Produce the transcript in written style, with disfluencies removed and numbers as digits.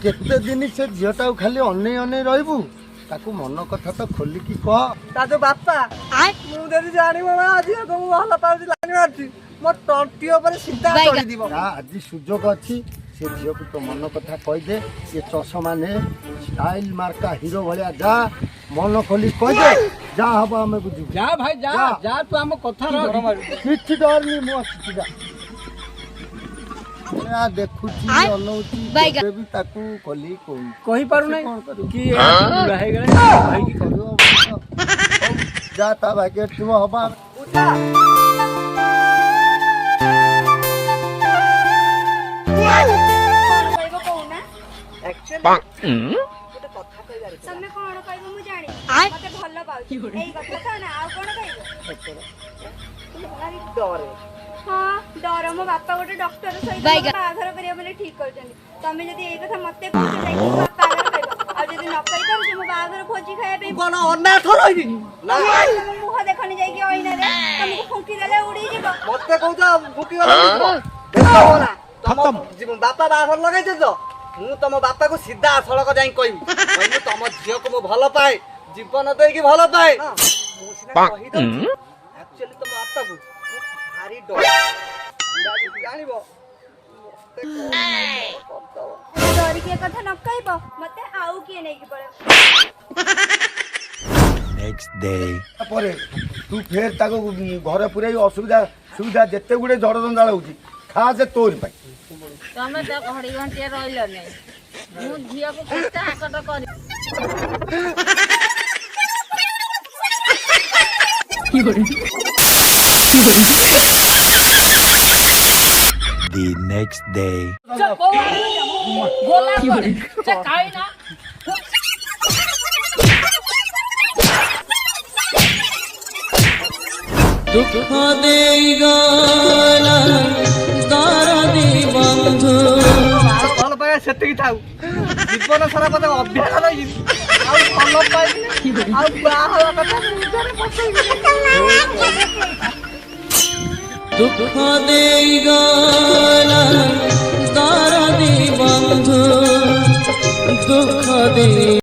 केते दिन से झीटा खाली अने अने रहबू ताकू मन कथा तो खोलिकी कह ताजो बापा मु जदी जानिबो ना आज को मु हला पाउची लानी मारची मो टंटी ऊपर सीधा चढ़ी दिबो आज सुजोग अछि से झील को तो मन कथा कह दे ये चषमा ने स्टाइल मार्का हीरो भलिया जा मन खोली कह दे जा हबो हमें बुझू जा भाई जा जा तू हम कथा किछि डर नि मो अछि जा या देखुची अनौची बेबी ताकू खोली कहि पारु नै कि पूरा हे गले भाई की करू जा ता भाग्य तुम हबा उठा एक्चुअली तमे कोन कहबो मु जानि मते भल्लो पाउची एई कथा था ना आ कोन कहबो भारी डर हां डर मो बापा गोटे डॉक्टर सहित बाघर करिया बोले ठीक कर जनी तमे जदी एई कथा मते कहते जाई बापा कहबो आ जदी न कहि कर मो बाघर खोजी खाए पे कोन अनाथ रही ना मुह देखनी जाई कि ओइना रे तुमको फुंकी देले उड़ी जीव मते कहजा फुंकी गला देखो ना तुम बापा बाघर लगाई दे तो मु तम बापा को सीधा सड़क जाई कहबी कहबी तम झियो को मु भलो पाए जीवन देई कि भलो पाए मु सिना कहि दउ एक्चुअली तम बापा को भारी डर जानिबो डर के कथा न कहबो मते आउ के नै कि पड़े नेक्स्ट डे परे तू फेर ताको घरे पुरै असुविधा सुविधा जत्ते गुडे जड़ जंजाल होउची खास तोर पाई तमे त घड़ी घंटे रहइल नै मु झिया को किस्ता हाकट करी The next day गोला करे चकाई ना दुख देई गाना दारदी बंधु भल पाए सेतिकी थाउ जीवन सारा पते अभ्यास रही आ भल पाए आ बाहा कथा मुजरे पछई दुख देई गाना दारदी बंधु दुख देई